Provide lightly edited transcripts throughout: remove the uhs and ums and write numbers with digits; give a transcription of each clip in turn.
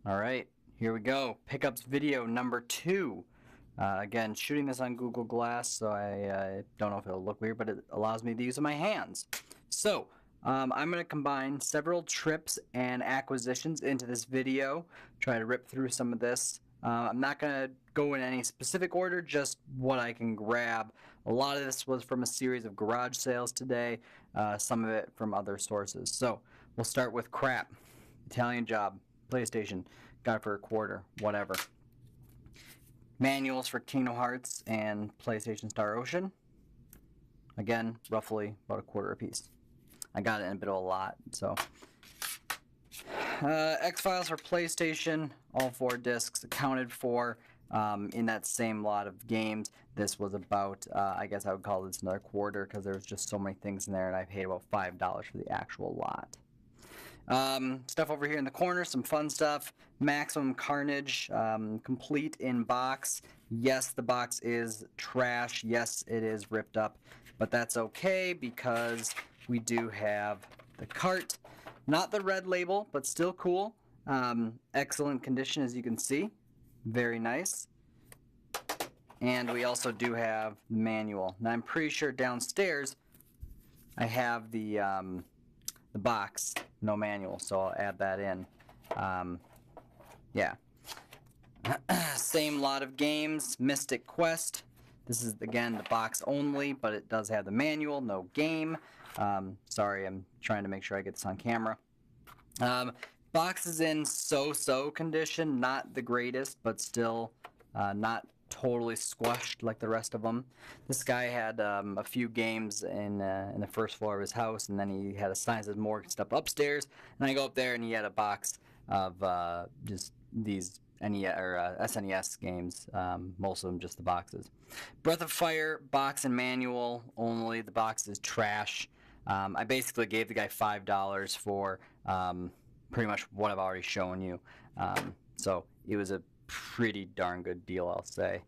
Alright, here we go. Pickups video number 2. Again, shooting this on Google Glass, so I don't know if it'll look weird, but it allows me to use my hands. So, I'm going to combine several trips and acquisitions into this video, try to rip through some of this. I'm not going to go in any specific order, just what I can grab. A lot of this was from a series of garage sales today, some of it from other sources. So, we'll start with crap. Italian Job, PlayStation, got it for a quarter, whatever. Manuals for Kingdom Hearts and PlayStation Star Ocean. Again, roughly about a quarter a piece. I got it in a bit of a lot, so. X-Files for PlayStation, all 4 discs accounted for in that same lot of games. This was about, I guess I would call this another quarter because there was just so many things in there, and I paid about $5 for the actual lot. Stuff over here in the corner, some fun stuff. Maximum Carnage, complete in box. Yes, the box is trash. Yes, it is ripped up, but that's okay because we do have the cart. Not the red label, but still cool. Excellent condition, as you can see. Very nice. And we also do have the manual. Now, I'm pretty sure downstairs I have the box, no manual, so I'll add that in. Yeah. Same lot of games. Mystic Quest. This is, again, the box only, but it does have the manual, no game. Sorry, I'm trying to make sure I get this on camera. Box is in so-so condition, not the greatest, but still not totally squashed like the rest of them. This guy had a few games in the first floor of his house, and then he had a sign that says more stuff upstairs. And I go up there, and he had a box of just these SNES games, most of them just the boxes. Breath of Fire, box and manual only. The box is trash. I basically gave the guy $5 for pretty much what I've already shown you. So it was a pretty darn good deal, I'll say.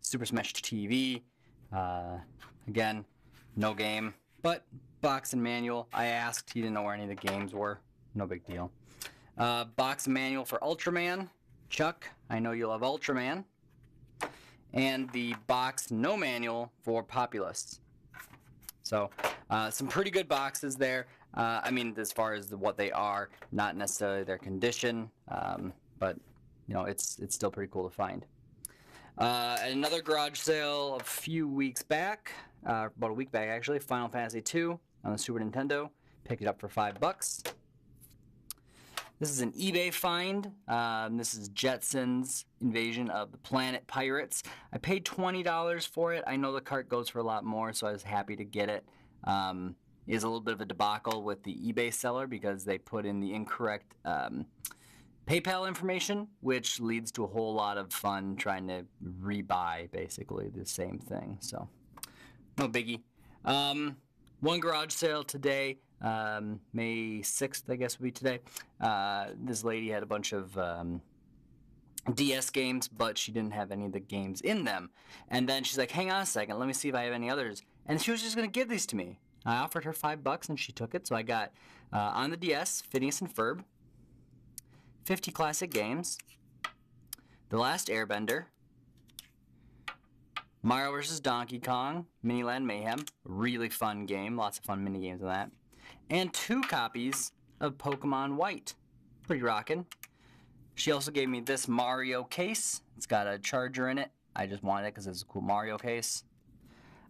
Super Smash TV, again, no game, but box and manual. I asked, he didn't know where any of the games were. No big deal. Box and manual for Ultraman. Chuck, I know you love Ultraman. And the box no manual for Populous. So, some pretty good boxes there. I mean, as far as what they are, not necessarily their condition, but you know, it's still pretty cool to find. At another garage sale a few weeks back, about a week back actually, Final Fantasy II on the Super Nintendo. Picked it up for $5. This is an eBay find. This is Jetsons Invasion of the Planet Pirates. I paid $20 for it. I know the cart goes for a lot more, so I was happy to get it. It is a little bit of a debacle with the eBay seller because they put in the incorrect PayPal information, which leads to a whole lot of fun trying to rebuy basically the same thing. So, no biggie. One garage sale today, May 6th, I guess would be today. This lady had a bunch of DS games, but she didn't have any of the games in them. And then she's like, hang on a second, let me see if I have any others. And she was just going to give these to me. I offered her $5 and she took it. So I got, on the DS, Phineas and Ferb, 50 classic games, The Last Airbender, Mario vs. Donkey Kong, Miniland Mayhem, really fun game, lots of fun mini games in that, and 2 copies of Pokemon White. Pretty rockin'. She also gave me this Mario case. It's got a charger in it. I just wanted it because it's a cool Mario case.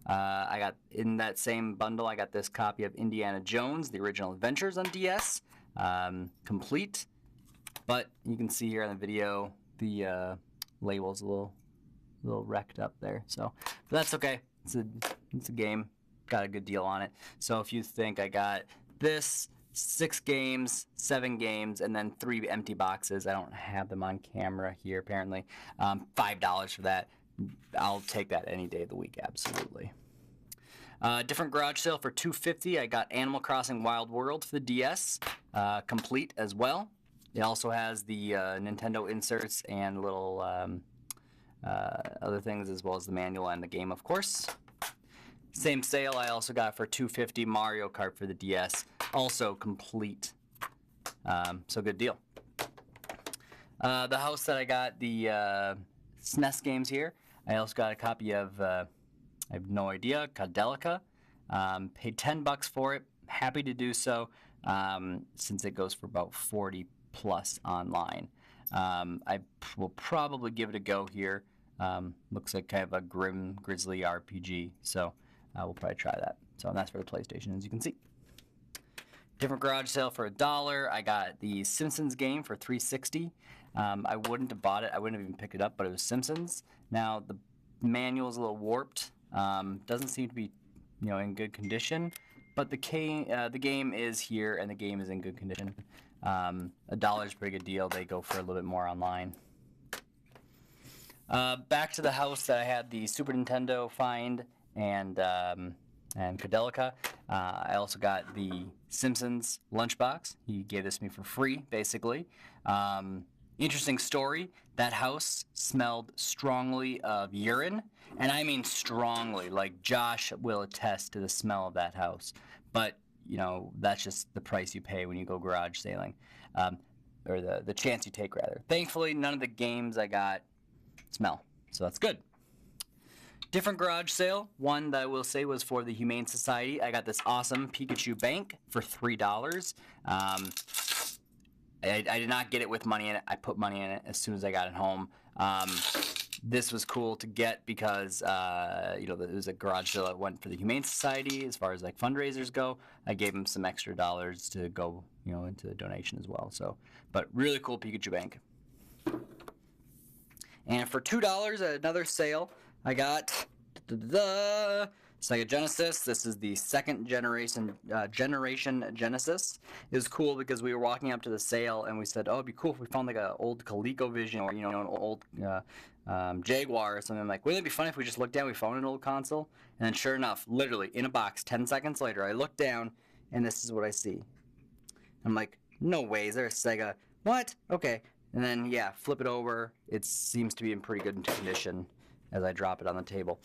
I got, in that same bundle, I got this copy of Indiana Jones, The Original Adventures on DS, complete. But you can see here on the video, the label's a little wrecked up there. So, but that's okay. It's a game. Got a good deal on it. So if you think I got this, 6 games, 7 games, and then 3 empty boxes, I don't have them on camera here apparently, $5 for that. I'll take that any day of the week, absolutely. Different garage sale for $2.50. I got Animal Crossing Wild World for the DS, complete as well. It also has the Nintendo inserts and little other things, as well as the manual and the game, of course. Same sale, I also got for $2.50 Mario Kart for the DS, also complete. So good deal. The house that I got the SNES games here. I also got a copy of, I have no idea, Codelica. Paid $10 for it. Happy to do so, since it goes for about 40 plus online. I will probably give it a go here. Looks like kind of a grim, grisly RPG, so we'll probably try that. So that's for the PlayStation, as you can see. Different garage sale for $1. I got the Simpsons game for $3.60. I wouldn't have bought it. I wouldn't have even picked it up, but it was Simpsons. Now the manual is a little warped. Doesn't seem to be, in good condition. But the game is here, and the game is in good condition. $1 is a pretty good deal. They go for a little bit more online. Back to the house that I had the Super Nintendo find and Codelica. I also got the Simpsons lunchbox. He gave this to me for free, basically. Interesting story. That house smelled strongly of urine, and I mean strongly. Like Josh will attest to the smell of that house. But that's just the price you pay when you go garage sailing, or the chance you take rather. Thankfully, none of the games I got smell, so that's good. Different garage sale. One that I will say was for the Humane Society. I got this awesome Pikachu bank for $3. I did not get it with money in it. I put money in it as soon as I got it home. This was cool to get because there was a garage sale that went for the Humane Society as far as like fundraisers go. I gave them some extra dollars to go into the donation as well. So, but really cool Pikachu bank. And for $2 at another sale, I got Sega Genesis. This is the second generation Genesis. It was cool because we were walking up to the sale and we said, oh, it'd be cool if we found like an old ColecoVision or an old Jaguar or something. Like, wouldn't it be funny if we just looked down, we found an old console? And then sure enough, literally in a box, 10 seconds later, I look down and this is what I see. I'm like, no way, is there a Sega? What? Okay. And then, yeah, flip it over. It seems to be in pretty good condition as I drop it on the table.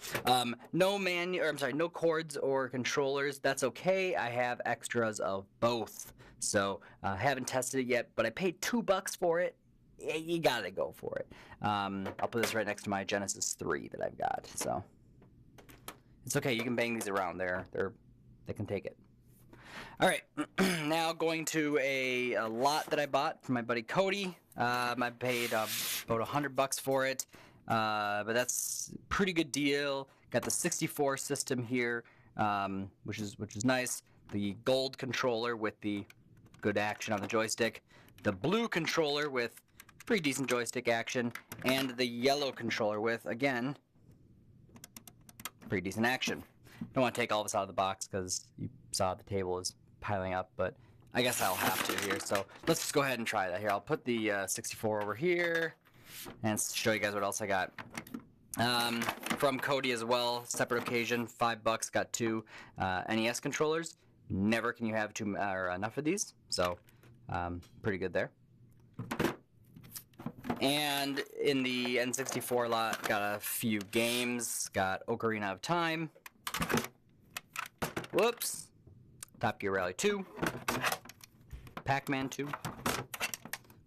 No cords or controllers. That's okay. I have extras of both. So, I haven't tested it yet, but I paid $2 for it. You gotta go for it. I'll put this right next to my Genesis 3 that I've got. So, it's okay. You can bang these around. They can take it. All right, now going to a lot that I bought from my buddy Cody. I paid about $100 for it, but that's a pretty good deal. Got the 64 system here, which is nice. The gold controller with the good action on the joystick, the blue controller with pretty decent joystick action, and the yellow controller with, again, pretty decent action. Don't want to take all of this out of the box because you saw the table is piling up, but I guess I'll have to here. So let's just go ahead and try that here. I'll put the 64 over here and show you guys what else I got. From Cody as well, separate occasion, $5, got two NES controllers. Never can you have two or enough of these, so pretty good there. And in the N64 lot, got a few games. Got Ocarina of Time. Whoops. Top Gear Rally 2. Pac-Man 2.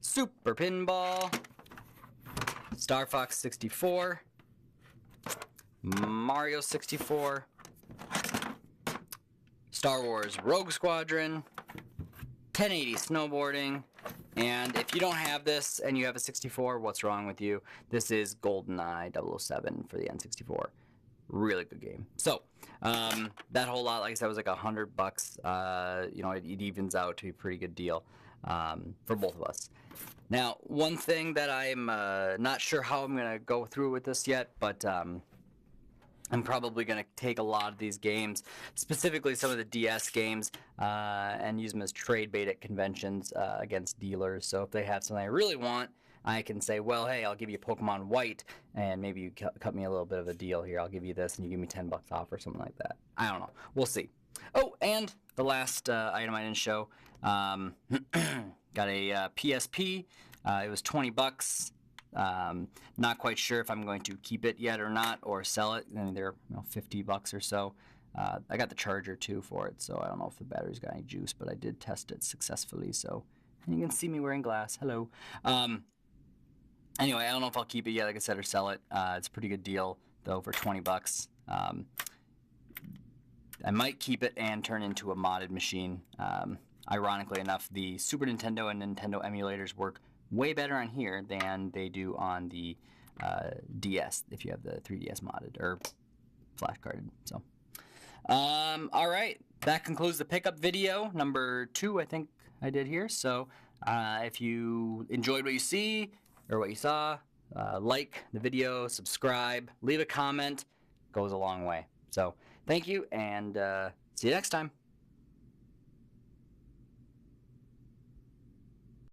Super Pinball. Star Fox 64. Mario 64. Star Wars Rogue Squadron. 1080 Snowboarding. And if you don't have this and you have a 64, what's wrong with you? This is GoldenEye 007 for the N64. Really good game. So, that whole lot, like I said, was like $100. It evens out to be a pretty good deal for both of us. Now, one thing that I'm not sure how I'm going to go through with this yet, but I'm probably going to take a lot of these games, specifically some of the DS games, and use them as trade bait at conventions against dealers. So if they have something I really want, I can say, well, hey, I'll give you Pokemon White, and maybe you cut me a little bit of a deal here. I'll give you this, and you give me $10 off or something like that. I don't know. We'll see. Oh, and the last item I didn't show, got a PSP. It was $20. Not quite sure if I'm going to keep it yet or not, or sell it. I mean, they're $50 or so. I got the charger too for it, so I don't know if the battery's got any juice, but I did test it successfully. So, and you can see me wearing glass. Hello. Anyway, I don't know if I'll keep it yet, like I said, or sell it. It's a pretty good deal, though, for 20 bucks. I might keep it and turn into a modded machine. Ironically enough, the Super Nintendo and Nintendo emulators work way better on here than they do on the DS, if you have the 3DS modded, or flash carded. So, all right, that concludes the pickup video, number 2, I think I did here. So, if you enjoyed what you see, or what you saw, like the video, subscribe, leave a comment, goes a long way. So, thank you, and see you next time.